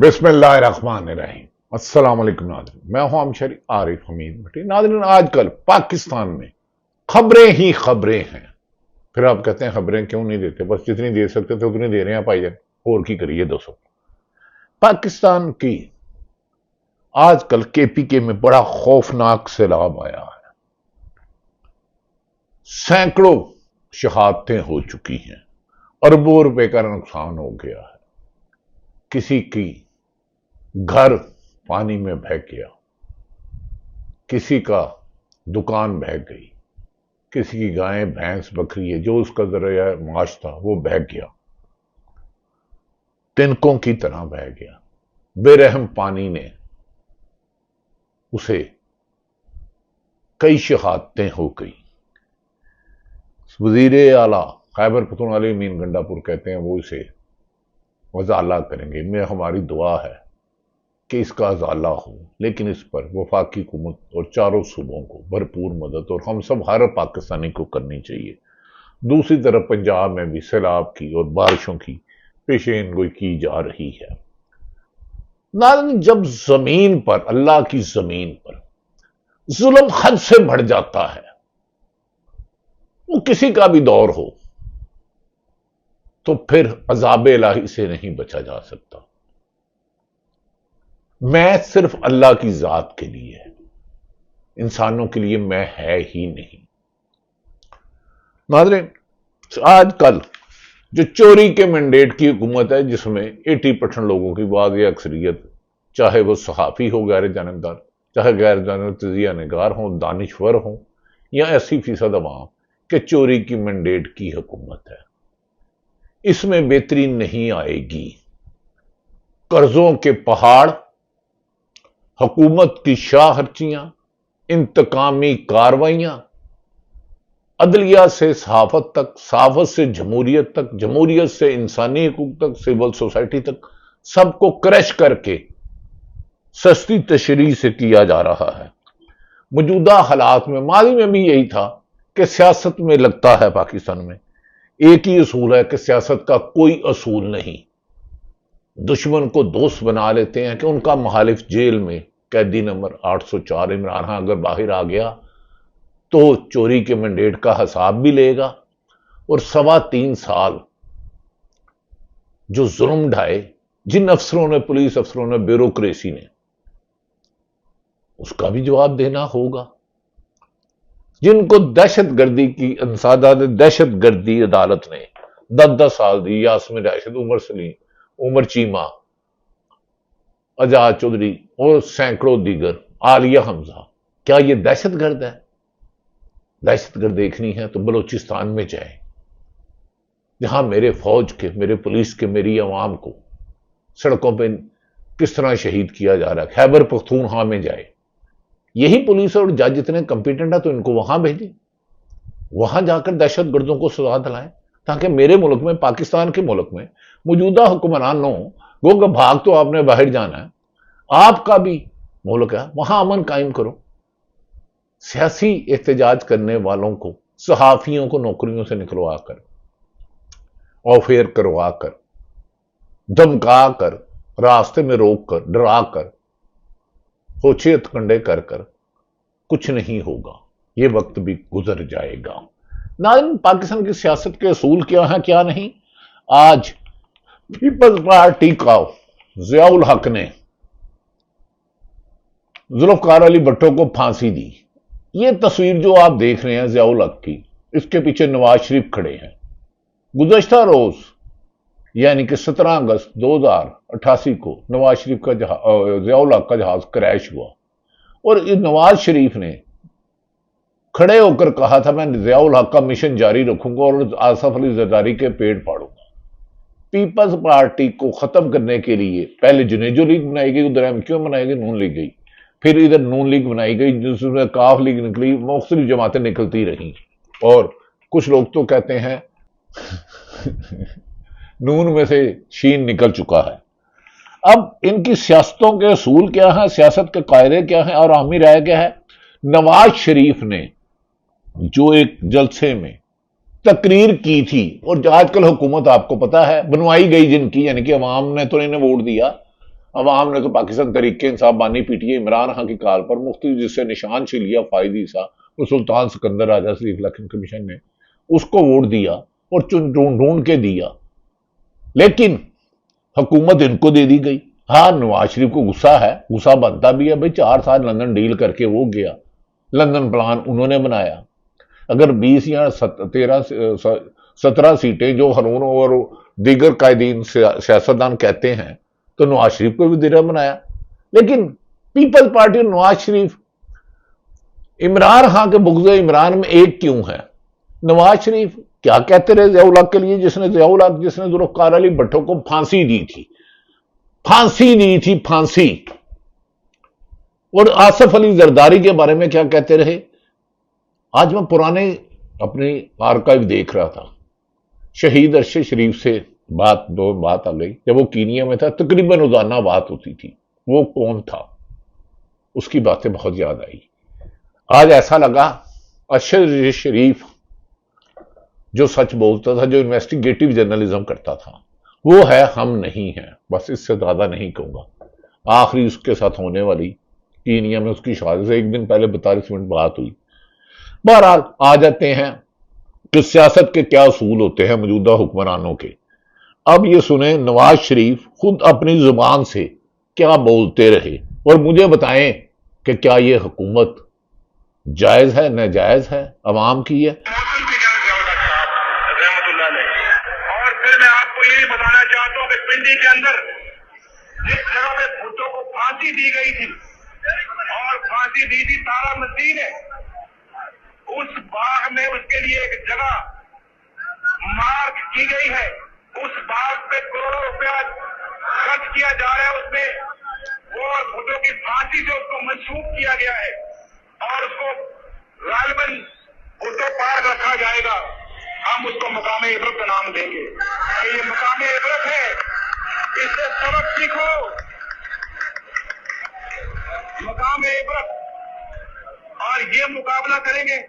بسم اللہ الرحمن الرحیم۔ السلام علیکم ناظرین، میں ہوں ہمشری عارف حمید بھٹی۔ ناظرین، آج کل پاکستان میں خبریں ہی خبریں ہیں۔ پھر آپ کہتے ہیں خبریں کیوں نہیں دیتے؟ بس جتنی دے سکتے تھے اتنی دے رہے ہیں بھائی جان، اور کی کریے دوستو۔ پاکستان کی آج کل کے پی کے میں بڑا خوفناک سیلاب آیا ہے، سینکڑوں شہادتیں ہو چکی ہیں، اربوں روپے کا نقصان ہو گیا ہے، کسی کی گھر پانی میں بہہ گیا، کسی کا دکان بہہ گئی، کسی کی گائیں بھینس بکری ہے جو اس کا ذریعہ معاش تھا وہ بہہ گیا، تنکوں کی طرح بہہ گیا۔ بے رحم پانی نے اسے کئی شہادتیں ہو گئی۔ وزیر اعلیٰ خیبر پختونخوا امین گنڈا پور کہتے ہیں وہ اسے ازالہ کریں گے۔ میں ہماری دعا ہے کہ اس کا ازالہ ہو، لیکن اس پر وفاقی حکومت اور چاروں صوبوں کو بھرپور مدد اور ہم سب ہر پاکستانی کو کرنی چاہیے۔ دوسری طرف پنجاب میں بھی سیلاب کی اور بارشوں کی پیشین گوئی کی جا رہی ہے۔ ناظرین، جب زمین پر، اللہ کی زمین پر ظلم حد سے بڑھ جاتا ہے، وہ کسی کا بھی دور ہو، تو پھر عذاب الہی سے نہیں بچا جا سکتا۔ میں صرف اللہ کی ذات کے لیے ہے، انسانوں کے لیے میں ہے ہی نہیں۔ ناظرین، آج کل جو چوری کے مینڈیٹ کی حکومت ہے، جس میں 80% لوگوں کی واضح اکثریت، چاہے وہ صحافی ہو غیر جانبدار، چاہے غیر جانب تجزیہ نگار ہوں، دانشور ہوں، یا 80% عوام کہ چوری کی مینڈیٹ کی حکومت ہے، اس میں بہتری نہیں آئے گی۔ قرضوں کے پہاڑ، حکومت کی شاہرچیاں، انتقامی کارروائیاں، عدلیہ سے صحافت تک، صحافت سے جمہوریت تک، جمہوریت سے انسانی حقوق تک، سول سوسائٹی تک، سب کو کریش کر کے سستی تشریح سے کیا جا رہا ہے۔ موجودہ حالات میں، ماضی میں بھی یہی تھا کہ سیاست میں لگتا ہے پاکستان میں ایک ہی اصول ہے کہ سیاست کا کوئی اصول نہیں۔ دشمن کو دوست بنا لیتے ہیں کہ ان کا مخالف جیل میں قیدی نمبر 804 عمران خان اگر باہر آ گیا تو چوری کے مینڈیٹ کا حساب بھی لے گا، اور 3.25 سال جو ظلم ڈھائے جن افسروں نے، پولیس افسروں نے، بیوروکریسی نے، اس کا بھی جواب دینا ہوگا۔ جن کو دہشت گردی کی انسداد دہشت گردی عدالت نے 10 سال دی، یاسمین راشد، عمر سلیم، عمر چیمہ، اعجاز چودھری اور سینکڑوں دیگر، عالیہ حمزہ، کیا یہ دہشت گرد ہے؟ دہشت گرد دیکھنی ہے تو بلوچستان میں جائیں، جہاں میرے فوج کے، میرے پولیس کے، میری عوام کو سڑکوں پہ کس طرح شہید کیا جا رہا ہے۔ خیبر پختونخوا میں جائے، یہی پولیس اور جج اتنے کمپیٹنٹ ہے تو ان کو وہاں بھیجیں، وہاں جا کر دہشت گردوں کو سزا دلائیں، تاکہ میرے ملک میں، پاکستان کے ملک میں موجودہ حکمران نہ ہوں۔ گو کہ بھاگ تو آپ نے باہر جانا ہے، آپ کا بھی ملک ہے، وہاں امن قائم کرو۔ سیاسی احتجاج کرنے والوں کو، صحافیوں کو نوکریوں سے نکلوا کر، آفیئر کروا کر، دھمکا کر، راستے میں روک کر، ڈرا کر، ہوچیت کنڈے کر کر کچھ نہیں ہوگا، یہ وقت بھی گزر جائے گا۔ ناظرین، پاکستان کی سیاست کے اصول کیا ہیں کیا نہیں؟ آج پیپلز پارٹی کا ضیاء الحق نے ذوالفقار علی بھٹو کو پھانسی دی۔ یہ تصویر جو آپ دیکھ رہے ہیں ضیاء الحق کی، اس کے پیچھے نواز شریف کھڑے ہیں۔ گزشتہ روز یعنی کہ 17 اگست 2088 کو نواز شریف کا ضیاء الحق کا جہاز کریش ہوا، اور نواز شریف نے کھڑے ہو کر کہا تھا میں ضیاء الحق کا مشن جاری رکھوں گا اور آصف علی زرداری کے پیٹ پاڑوں گا۔ پیپلز پارٹی کو ختم کرنے کے لیے پہلے جنیجو لیگ بنائی گئی، ادھر ایم کیو بنائی گئی، نون لیگ گئی، پھر ادھر نون لیگ بنائی گئی، جس میں کاف لیگ نکلی، مختلف جماعتیں نکلتی رہیں، اور کچھ لوگ تو کہتے ہیں نون میں سے شین نکل چکا ہے۔ اب ان کی سیاستوں کے اصول کیا ہیں، سیاست کے قاعدے کیا ہیں، اور عوامی رائے کیا ہے؟ نواز شریف نے جو ایک جلسے میں تقریر کی تھی، اور آج کل حکومت آپ کو پتا ہے بنوائی گئی جن کی، یعنی کہ عوام نے تو انہیں ووٹ دیا، عوام نے تو پاکستان تحریک انصاف بانی P T A Imran Khan کی کال پر مختلف جس سے نشان سے لیا فائدی سا وہ سلطان سکندر راجہ شریف الیکشن کمیشن نے اس کو ووٹ دیا اور ڈھونڈ کے دیا، لیکن حکومت ان کو دے دی گئی۔ ہاں نواز شریف کو غصہ ہے، غصہ بنتا بھی ہے بھائی، 4 سال لندن ڈیل کر کے وہ گیا، لندن پلان انہوں نے بنایا۔ اگر 20 یا 17 سیٹیں جو ہارون اور دیگر قائدین سیاستدان کہتے ہیں تو نواز شریف کو بھی دیرہ بنایا، لیکن پیپل پارٹی اور نواز شریف عمران خان کے بغض عمران میں ایک کیوں ہے؟ نواز شریف کیا کہتے رہے ضیاء الحق کے لیے، جس نے ذوالفقار علی بھٹو کو پھانسی دی تھی، پھانسی۔ اور آصف علی زرداری کے بارے میں کیا کہتے رہے؟ آج میں پرانے اپنی آرکائیو دیکھ رہا تھا، شہید ارشد شریف سے بات آ گئی جب وہ کینیا میں تھا، تقریباً روزانہ بات ہوتی تھی، وہ کون تھا؟ اس کی باتیں بہت یاد آئی۔ آج ایسا لگا ارشد شریف جو سچ بولتا تھا، جو انویسٹیگیٹو جرنلزم کرتا تھا، وہ ہے ہم نہیں ہیں، بس اس سے زیادہ نہیں کہوں گا۔ آخری اس کے ساتھ ہونے والی کینیا میں اس کی شہادت سے 1 دن پہلے 42 منٹ بات ہوئی۔ بہرحال آ جاتے ہیں کہ سیاست کے کیا اصول ہوتے ہیں موجودہ حکمرانوں کے۔ اب یہ سنیں نواز شریف خود اپنی زبان سے کیا بولتے رہے، اور مجھے بتائیں کہ کیا یہ حکومت جائز ہے، ناجائز ہے، عوام کی ہے؟ اور پھر میں آپ کو یہ بتانا چاہتا ہوں کہ پنڈی کے اندر جس جگہ پہ بھٹو کو پھانسی دی گئی تھی اور پھانسی دی تھی تارا مسیح نے، اس باغ میں اس کے لیے ایک جگہ مارک کی گئی ہے، اس باغ پہ کروڑوں روپیہ خرچ کیا جا رہا ہے، اس میں وہ بھٹو کی پھانسی سے اس کو منسوخ کیا گیا ہے اور اس کو غالباً بھٹو پارک رکھا جائے گا۔ ہم اس کو مقام عبرت کا نام دیں گے کہ یہ مقام عبرت ہے، اس سے سبق سیکھو، مقام عبرت۔ اور یہ مقابلہ کریں گے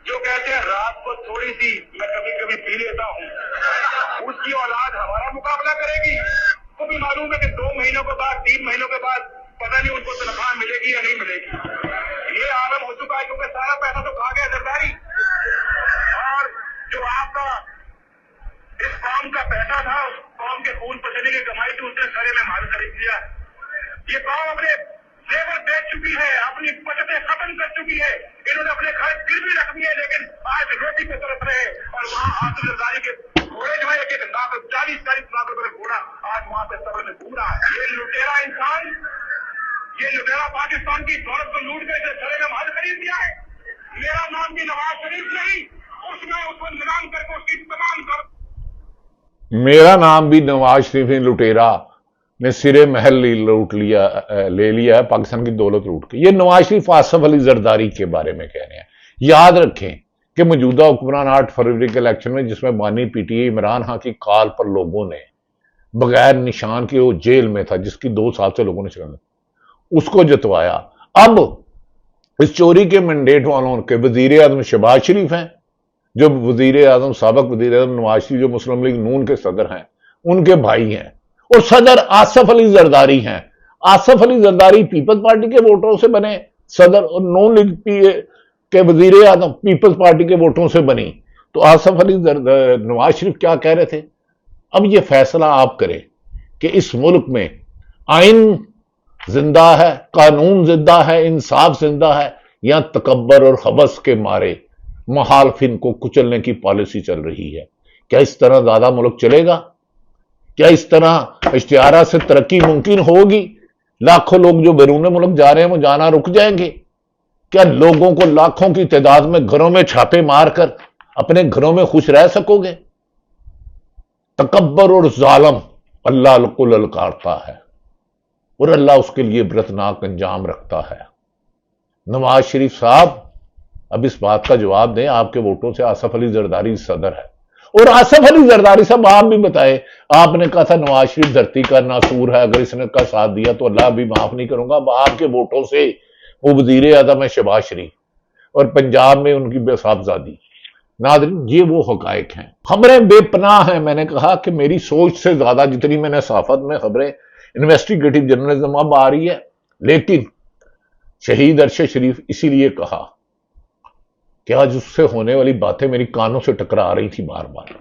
جو کہتے ہیں رات کو تھوڑی سی میں کبھی کبھی پی لیتا ہوں، اس کی اولاد ہمارا مقابلہ کرے گی۔ وہ بھی معلوم ہے کہ 2 مہینوں کے بعد 3 مہینوں کے بعد پتہ نہیں ان کو تنخواہ ملے گی یا نہیں ملے گی۔ یہ عالم ہو چکا ہے کیونکہ سارا پیسہ تو کھا گیا زرداری، اور جو آپ کا اس قوم کا پیسہ تھا، اس قوم کے خون پسینے کی کمائی تھی، اس نے سرے میں مال خرید لیا۔ یہ قوم اپنے زیور بیچ چکی ہے، اپنی بچتیں ختم کر چکی ہے، انہوں نے اپنے گھر گروی رکھ دیے، لیکن آج روٹی پہ تڑپ رہے، اور وہاں آصف زرداری کے گھوڑے جو ہے 1 لاکھ 40 لاکھ روپے کا گھوڑا آج وہاں پہ صبر میں گھوم رہا ہے۔ یہ لٹیرا انسان، یہ لٹیرا پاکستان کی دولت کو لوٹ کے سرے میں مال خرید دیا ہے۔ میرا نام بھی نواز شریف نہیں، اس میں اس کو نظام کر کے اس کی تمام میرا نام بھی نواز شریف لٹیرا نے سرے محل لے لیا ہے، پاکستان کی دولت لوٹ کے۔ یہ نواز شریف آصف علی زرداری کے بارے میں کہہ رہے ہیں۔ یاد رکھیں کہ موجودہ حکمران 8 فروری کے الیکشن میں جس میں بانی P T A Imran Khan کی کال پر لوگوں نے بغیر نشان کے وہ جیل میں تھا، جس کی 2 سال سے لوگوں نے چلانا، اس کو جتوایا۔ اب اس چوری کے مینڈیٹ والوں کے وزیر اعظم شہباز شریف ہیں، جو سابق وزیر اعظم نواز شریف جو مسلم لیگ نون کے صدر ہیں، ان کے بھائی ہیں، اور صدر آصف علی زرداری ہیں۔ آصف علی زرداری پیپلز پارٹی کے ووٹوں سے بنے صدر، اور نون لیگ کے وزیر اعظم پیپلز پارٹی کے ووٹوں سے بنی۔ تو آصف علی نواز شریف کیا کہہ رہے تھے؟ اب یہ فیصلہ آپ کریں کہ اس ملک میں آئین زندہ ہے، قانون زندہ ہے، انصاف زندہ ہے، یا تکبر اور خبث کے مارے مخالفین کو کچلنے کی پالیسی چل رہی ہے؟ کیا اس طرح زیادہ ملک چلے گا؟ کیا اس طرح اشتہارات سے ترقی ممکن ہوگی؟ لاکھوں لوگ جو بیرون ملک جا رہے ہیں وہ جانا رک جائیں گے؟ کیا لوگوں کو لاکھوں کی تعداد میں گھروں میں چھاپے مار کر اپنے گھروں میں خوش رہ سکو گے؟ تکبر اور ظالم اللہ کو للکارتا ہے، اور اللہ اس کے لیے عبرتناک انجام رکھتا ہے۔ نواز شریف صاحب اب اس بات کا جواب دیں، آپ کے ووٹوں سے آصف علی زرداری صدر ہے، اور آصف علی زرداری صاحب آپ بھی بتائیں، آپ نے کہا تھا نواز شریف دھرتی کا ناسور ہے، اگر اس نے کا ساتھ دیا تو اللہ بھی معاف نہیں کروں گا۔ اب آپ کے ووٹوں سے وہ وزیر اعظم ہے شہباز شریف، اور پنجاب میں ان کی بے صاحبزادی۔ ناظرین، یہ وہ حقائق ہیں، خبریں بے پناہ ہیں۔ میں نے کہا کہ میری سوچ سے زیادہ جتنی میں نے صحافت میں خبریں انویسٹیگیٹو جرنلزم اب آ رہی ہے، لیکن شہید ارشد شریف اسی لیے کہا کہ آج اس سے ہونے والی باتیں میری کانوں سے ٹکرا رہی تھی بار بار،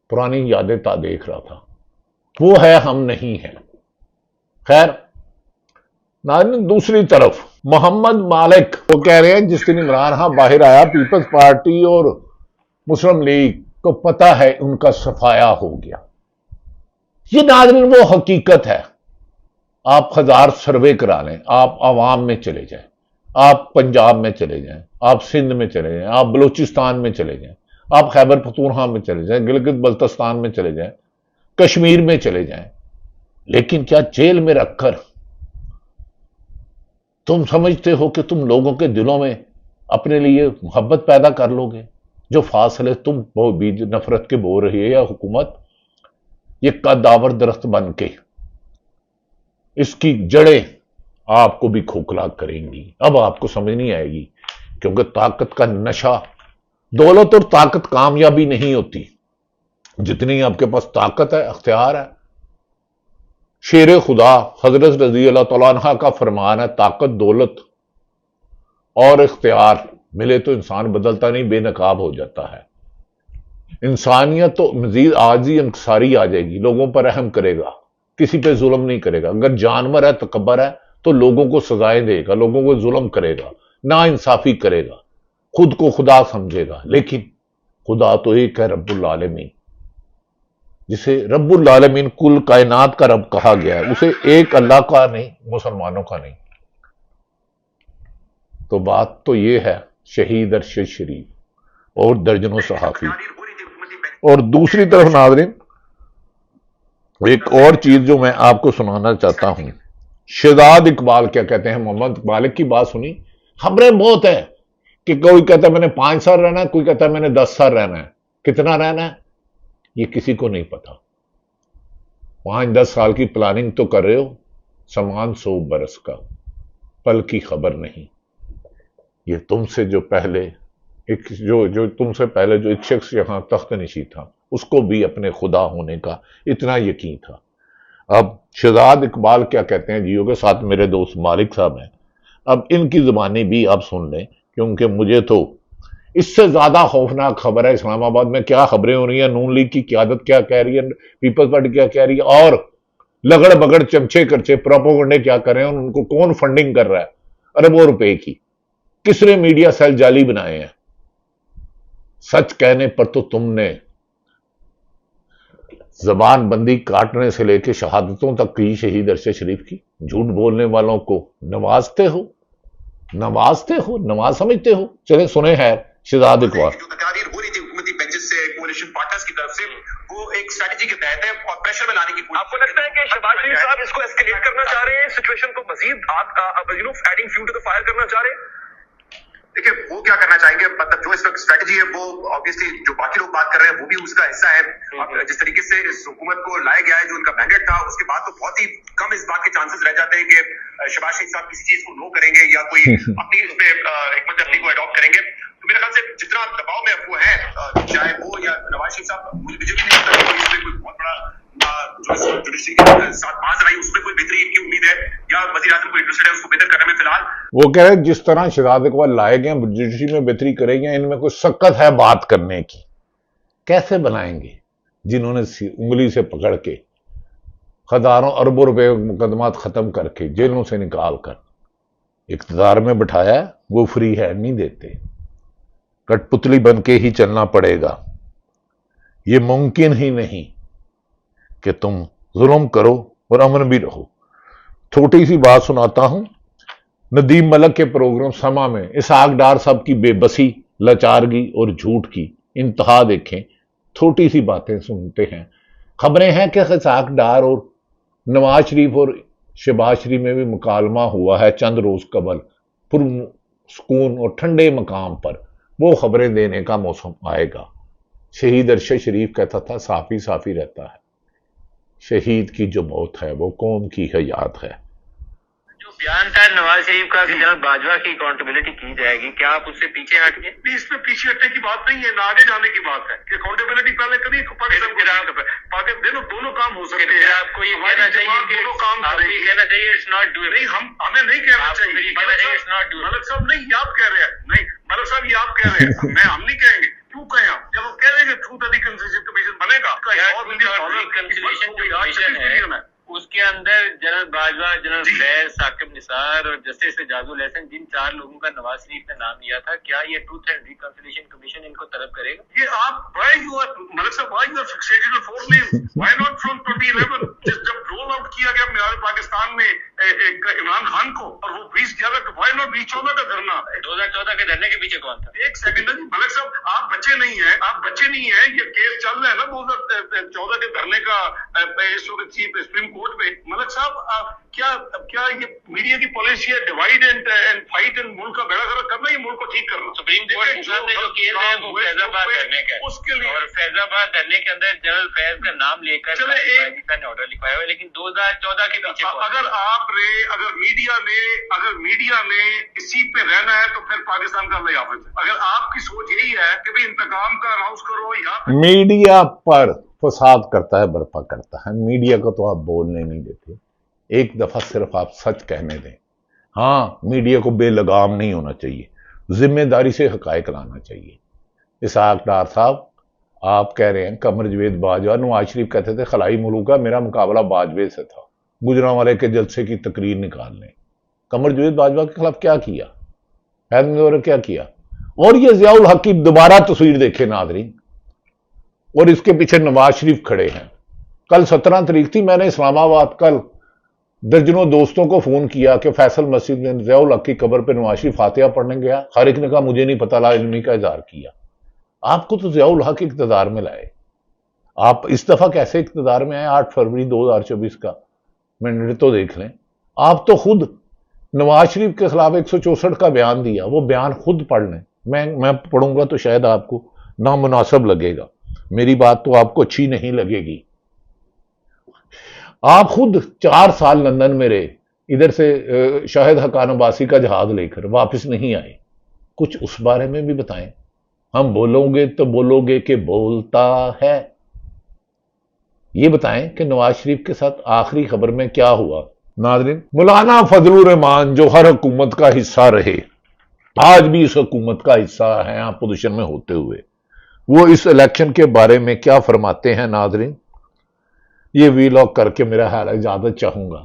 پرانی یادیں تا دیکھ رہا تھا، وہ ہے ہم نہیں ہیں۔ خیر ناظرین، دوسری طرف محمد مالک وہ کہہ رہے ہیں جس دن عمران خان باہر آیا پیپلز پارٹی اور مسلم لیگ کو پتہ ہے ان کا صفایا ہو گیا۔ یہ ناظرین وہ حقیقت ہے، آپ ہزار سروے کرا لیں، آپ عوام میں چلے جائیں، آپ پنجاب میں چلے جائیں، آپ سندھ میں چلے جائیں، آپ بلوچستان میں چلے جائیں، آپ خیبر پختونخوا میں چلے جائیں، گلگت بلتستان میں چلے جائیں، کشمیر میں چلے جائیں، لیکن کیا جیل میں رکھ کر تم سمجھتے ہو کہ تم لوگوں کے دلوں میں اپنے لیے محبت پیدا کر لو گے؟ جو فاصلے تم وہ بیج نفرت کے بو رہی ہے یا حکومت، یہ قدآور درخت بن کے اس کی جڑیں آپ کو بھی کھوکھلا کریں گی۔ اب آپ کو سمجھ نہیں آئے گی، کیونکہ طاقت کا نشہ، دولت اور طاقت کامیابی نہیں ہوتی، جتنی آپ کے پاس طاقت ہے، اختیار ہے۔ شیر خدا حضرت رضی اللہ تعالیٰ عنہ کا فرمان ہے، طاقت، دولت اور اختیار ملے تو انسان بدلتا نہیں، بے نقاب ہو جاتا ہے۔ انسانیت تو مزید عاجزی انکساری آ جائے گی، لوگوں پر رحم کرے گا، کسی پہ ظلم نہیں کرے گا۔ اگر جانور ہے، تکبر ہے، تو لوگوں کو سزائیں دے گا، لوگوں کو ظلم کرے گا، نا انصافی کرے گا، خود کو خدا سمجھے گا۔ لیکن خدا تو ایک ہے، رب العالمین، جسے رب العالمین کل کائنات کا رب کہا گیا ہے، اسے ایک اللہ کا نہیں، مسلمانوں کا نہیں۔ تو بات تو یہ ہے شہید ارشد شریف اور درجنوں صحافی۔ اور دوسری طرف ناظرین، ایک اور چیز جو میں آپ کو سنانا چاہتا ہوں، شہزاد اقبال کیا کہتے ہیں؟ محمد مالک کی بات سنی، خبریں بہت ہیں کہ کوئی کہتا ہے میں نے 5 سال رہنا ہے، کوئی کہتا ہے میں نے 10 سال رہنا ہے، کتنا رہنا ہے یہ کسی کو نہیں پتا۔ 5-10 سال کی پلاننگ تو کر رہے ہو، سامان 100 برس کا، پل کی خبر نہیں۔ یہ تم سے جو پہلے تم سے پہلے جو ایک شخص یہاں تخت نشین تھا، اس کو بھی اپنے خدا ہونے کا اتنا یقین تھا۔ اب شہزاد اقبال کیا کہتے ہیں؟ جیو کے ساتھ میرے دوست مالک صاحب ہیں، اب ان کی زبانی بھی آپ سن لیں، کیونکہ مجھے تو اس سے زیادہ خوفناک خبر ہے اسلام آباد میں کیا خبریں ہو رہی ہیں، نون لیگ کی قیادت کیا کہہ رہی ہے، پیپلز پارٹی کیا کہہ رہی ہے، اور لگڑ بگڑ چمچے کرچے پروپیگنڈے کیا کر رہے ہیں، ان کو کون فنڈنگ کر رہا ہے اربوں روپے کی، کس نے میڈیا سیل جعلی بنائے ہیں۔ سچ کہنے پر تو تم نے زبان بندی کاٹنے سے لے کے شہادتوں تک کی شہید ارشد شریف کی۔ جھوٹ بولنے والوں کو نوازتے ہو، نواز سمجھتے ہو۔ چلیں سنیں ہے شہزاد اقبال۔ جو تقاریر ہو رہی تھی حکومتی بینچز سے، کولیشن پارٹنرز کی طرف سے، وہ ایک اسٹریٹجی کے تحت ہے اور پریشر میں لانے کی کوشش۔ آپ کو لگتا ہے کہ شہباز شریف صاحب اس کو ایسکیلیٹ کرنا چاہ رہے ہیں، سچویشن کو مزید adding fuel to the fire کرنا چاہ رہے ہیں؟ دیکھیں وہ کیا کرنا چاہیں گے، مطلب جو اس وقت اسٹریٹجی ہے وہ آبویسلی جو باقی لوگ بات کر رہے ہیں وہ بھی اس کا حصہ ہے۔ جس طریقے سے اس حکومت کو لایا گیا ہے، جو ان کا مینڈیٹ تھا، اس کے بعد تو بہت ہی کم اس بات کے چانسز رہ جاتے ہیں کہ شہباز شریف صاحب کسی چیز کو نو کریں گے یا کوئی اپنی اس پہ حکمت عملی کو اڈاپٹ کریں گے۔ تو میرے خیال سے جتنا دباؤ میں وہ ہے، چاہے وہ یا نواز شریف صاحب، مجھے بھی نہیں لگتا کہ اس میں کوئی بہت بڑا جو جوڈیشری کے ساتھ بات رہی اس میں کوئی بہتری کی امید ہے، یا وزیر اعظم کو انٹرسٹڈ ہے اس کو بہتر کرنے میں۔ فی الحال وہ کہہ رہے ہیں جس طرح شہزاد اقبال لائے گئے ہیں جوڈیشری میں بہتری کریں گے، ان میں کوئی سکت ہے بات کرنے کی۔ کیسے بنائیں گے جنہوں نے انگلی سے پکڑ کے ہزاروں اربوں روپے مقدمات ختم کر کے جیلوں سے نکال کر اقتدار میں بٹھایا ہے، وہ فری ہینڈ نہیں دیتے، کٹ پتلی بن کے ہی چلنا پڑے گا۔ یہ ممکن ہی نہیں کہ تم ظلم کرو اور امن بھی رہو۔ چھوٹی سی بات سناتا ہوں، ندیم ملک کے پروگرام سما میں اسحاق ڈار صاحب کی بے بسی، لاچارگی اور جھوٹ کی انتہا دیکھیں۔ چھوٹی سی باتیں سنتے ہیں، خبریں ہیں کہ اسحاق ڈار اور نواز شریف اور شہباز شریف میں بھی مکالمہ ہوا ہے چند روز قبل، پر سکون اور ٹھنڈے مقام پر۔ وہ خبریں دینے کا موسم آئے گا۔ شہید ارشد شریف کہتا تھا صافی صافی رہتا ہے، شہید کی جو موت ہے وہ قوم کی حیات ہے۔ جو بیان تھا نواز شریف کا کہ جناب باجوہ کی اکاؤنٹیبلٹی کی جائے گی، کیا آپ اس سے پیچھے ہٹ گئے؟ اس میں پیچھے ہٹنے کی بات نہیں ہے، نہ آگے جانے کی بات ہے کہ اکاؤنٹیبلٹی پہلے کبھی پاکستان دونوں کام ہو سکتے ہیں. آپ کو یہ کہنا چاہیے کہ دونوں کام کریں گے. کہنا چاہیے اٹس ناٹ ڈوئبل. نہیں، ہمیں نہیں کہنا چاہیے. ملک صاحب نہیں، یہ آپ کہہ رہے ہیں. نہیں ملک صاحب، یہ آپ کہہ رہے ہیں. ہم نہیں کہیں گے. کیوں کہیں ہم؟ جب وہ کہہ رہے ہیں کہ ٹروتھ اینڈ ریکنسیلیشن کمیشن بنے گا، ریکنسیلیشن ہے اس کے اندر جنرل باجوہ، جنرل فیض، ثاقب نثار اور جسٹس اعجاز الحسن، جن 4 لوگوں کا نواز شریف نے نام لیا تھا، کیا یہ ٹروتھ اینڈ ریکنسیلیشن کمیشن ان کو طلب کرے گا؟ یہ آپ ملک صاحب why you are fixated one 4 names؟ Why not from 2011 جب رول آؤٹ کیا گیا اپنے پاکستان میں عمران خان کو اور وہ 2011 وائی ناٹ 2014 کا دھرنا؟ 2014 کے دھرنے کے پیچھے کون تھا؟ ایک سیکنڈ جی ملک صاحب، آپ بچے نہیں ہیں، یہ کیس چل رہا ہے نا 2014 کے دھرنے کا اس وقت چیف سپریم کورٹ پہ. ملک صاحب، کیا یہ میڈیا کی پالیسی ہے ڈیوائڈ اینڈ فائٹ اینڈ ملک کا بیڑا غرق کرنا، یہ ملک کو ٹھیک کرنا؟ سپریم کورٹ نے جو کیس ہے وہ فیض آباد دھرنے کا ہے، اس کے لیے اور فیض آباد دھرنے کے اندر جنرل فیض کا نام لے کر کا نے آرڈر لکھوایا ہوا ہے، لیکن 2014 کے پیچھے اگر میڈیا نے اسی پہ رہنا ہے تو پھر پاکستان کا اللہ حافظ ہے. اگر آپ کی سوچ یہی ہے کہ بھی انتقام کا اناؤنس کرو یا میڈیا پر فساد کرتا ہے، برپا کرتا ہے. میڈیا کو تو آپ بولنے نہیں دیتے. ایک دفعہ صرف آپ سچ کہنے دیں. ہاں، میڈیا کو بے لگام نہیں ہونا چاہیے، ذمہ داری سے حقائق لانا چاہیے. اسحاق ڈار صاحب، آپ کہہ رہے ہیں قمر جاوید باجوہ، نواز شریف کہتے تھے خلائی ملوک کا میرا مقابلہ باجوہ سے تھا، گجرانوالے کے جلسے کی تقریر نکال لیں. قمر جاوید باجوہ کے خلاف کیا کیا؟ کیا کیا؟ اور یہ ضیاء الحق کی دوبارہ تصویر دیکھے ناظرین، اور اس کے پیچھے نواز شریف کھڑے ہیں. کل 17 تاریخ تھی، میں نے اسلام آباد کل درجنوں دوستوں کو فون کیا کہ فیصل مسجد میں ضیاء الحق کی قبر پہ نواز شریف فاتحہ پڑھنے گیا. ہر ایک نے کہا مجھے نہیں پتا، لا علمی کا اظہار کیا. آپ کو تو ضیاء الحق اقتدار میں لائے، آپ اس دفعہ کیسے اقتدار میں آئے 8 فروری 2024 کا منٹ تو دیکھ لیں. آپ تو خود نواز شریف کے خلاف 164 کا بیان دیا، وہ بیان خود پڑھ لیں. میں پڑھوں گا تو شاید آپ کو نامناسب لگے گا، میری بات تو آپ کو اچھی نہیں لگے گی. آپ خود 4 سال لندن میں رہے، ادھر سے شاہد حقان عباسی کا جہاز لے کر واپس نہیں آئے. کچھ اس بارے میں بھی بتائیں. ہم بولو گے تو بولو گے کہ بولتا ہے. یہ بتائیں کہ نواز شریف کے ساتھ آخری خبر میں کیا ہوا. ناظرین، مولانا فضل الرحمان جو ہر حکومت کا حصہ رہے، آج بھی اس حکومت کا حصہ ہیں اپوزیشن میں ہوتے ہوئے، وہ اس الیکشن کے بارے میں کیا فرماتے ہیں. ناظرین، یہ وی لاگ کر کے میرا حال اجازت چاہوں گا،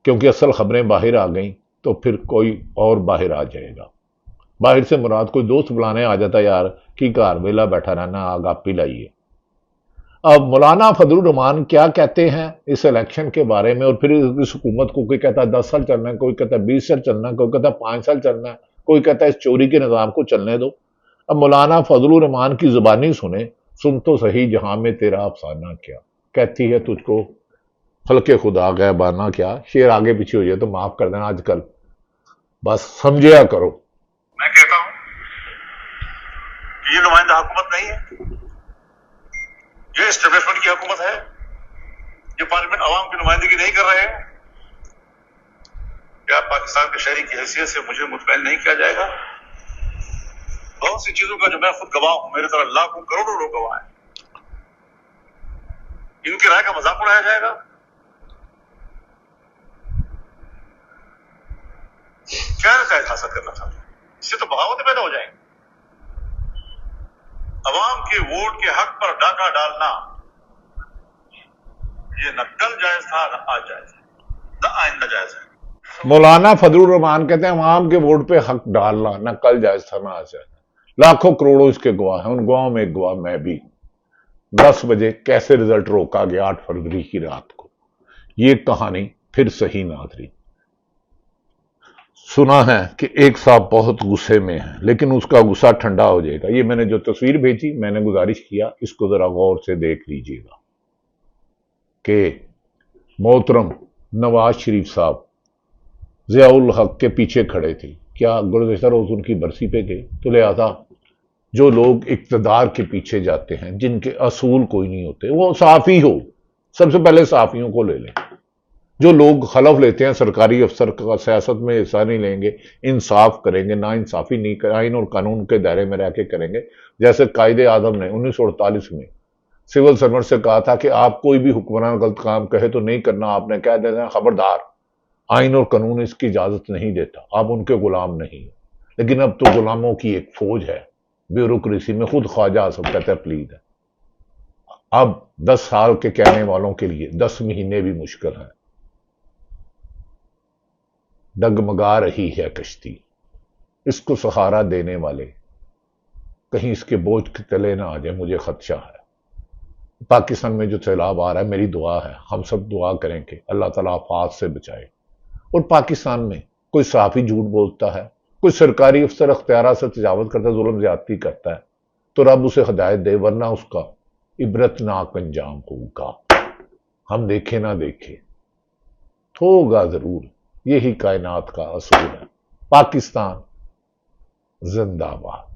کیونکہ اصل خبریں باہر آ گئیں تو پھر کوئی اور باہر آ جائے گا. باہر سے مراد کوئی دوست بلانے آ جاتا یار کہ گھر ویلا بیٹھا رہنا، آگ آپ ہی لائیے. اب مولانا فضل الرحمان کیا کہتے ہیں اس الیکشن کے بارے میں، اور پھر اس حکومت کو کوئی کہتا ہے 10 سال چلنا ہے، کوئی کہتا ہے 20 سال چلنا ہے، کوئی کہتا ہے 5 سال چلنا ہے، کوئی کہتا ہے اس چوری کے نظام کو چلنے دو. اب مولانا فضل الرحمان کی زبانی سن تو صحیح، جہاں میں تیرا افسانہ کیا کہتی ہے تجھ کو خلق خدا غیبانہ کیا. شعر آگے پیچھے ہو جائے تو معاف کر دینا، آج کل بس سمجھیا کرو. میں کہتا ہوں کہ یہ نمائندہ حکومت نہیں ہے، یہ اسٹیبلشمنٹ کی حکومت ہے. یہ پارلیمنٹ عوام کی نمائندگی نہیں کر رہے ہیں. کیا پاکستان کے شہری کی حیثیت سے مجھے مطمئن نہیں کیا جائے گا؟ بہت سی چیزوں کا جو میں خود گواہ ہوں، میرے طرح لاکھوں کروڑوں لوگ گواہ ہیں. ان کی رائے کا مذاق اڑایا جائے گا؟ کیا نتائج حاصل کرنا تھا؟ اس سے تو بغاوتیں پیدا ہو جائیں گی. عوام کے ووٹ کے حق پر ڈاکہ ڈالنا یہ نہ کل جائز تھا، نہ آج جائز ہے، نہ آئندہ جائز ہے. مولانا فضل الرحمان کہتے ہیں عوام کے ووٹ پہ حق ڈالنا نہ کل جائز تھا، نہ آج جائز. لاکھوں کروڑوں اس کے گواہ ہیں، ان گواہوں میں ایک گواہ میں بھی. 10 بجے کیسے رزلٹ روکا گیا 8 فروری کی رات کو، یہ کہانی پھر صحیح. ناظرین، سنا ہے کہ ایک صاحب بہت غصے میں ہے، لیکن اس کا غصہ ٹھنڈا ہو جائے گا. یہ میں نے جو تصویر بھیجی، میں نے گزارش کیا اس کو ذرا غور سے دیکھ لیجئے گا کہ محترم نواز شریف صاحب ضیاء الحق کے پیچھے کھڑے تھے. کیا گزشتہ روز ان کی برسی پہ گئے؟ تو لہذا جو لوگ اقتدار کے پیچھے جاتے ہیں، جن کے اصول کوئی نہیں ہوتے، وہ صحافی ہو، سب سے پہلے صحافیوں کو لے لیں. جو لوگ حلف لیتے ہیں سرکاری افسر کا سیاست میں حصہ نہیں لیں گے، انصاف کریں گے، نا انصافی نہیں کریں، آئین اور قانون کے دائرے میں رہ کے کریں گے، جیسے قائد اعظم نے 1948 میں سول سرونٹ سے کہا تھا کہ آپ کوئی بھی حکمران غلط کام کہے تو نہیں کرنا، آپ نے کہہ دینا خبردار، آئین اور قانون اس کی اجازت نہیں دیتا، آپ ان کے غلام نہیں۔ لیکن اب تو غلاموں کی ایک فوج ہے بیوروکریسی میں، خود خواجہ اعظم کہتا ہے پلید ہے۔ اب 10 سال کے کہنے والوں کے لیے 10 مہینے بھی مشکل ہیں۔ ڈگمگا رہی ہے کشتی، اس کو سہارا دینے والے کہیں اس کے بوجھ کے تلے نہ آ جائے، مجھے خدشہ ہے۔ پاکستان میں جو سیلاب آ رہا ہے، میری دعا ہے، ہم سب دعا کریں کہ اللہ تعالیٰ آفات سے بچائے۔ اور پاکستان میں کوئی صحافی جھوٹ بولتا ہے، کوئی سرکاری افسر اختیارات سے تجاوز کرتا ہے، ظلم زیادتی کرتا ہے، تو رب اسے ہدایت دے، ورنہ اس کا عبرتناک انجام ہوگا۔ ہم دیکھے نہ دیکھے، ہوگا ضرور۔ یہی کائنات کا اصول ہے۔ پاکستان زندہ باد۔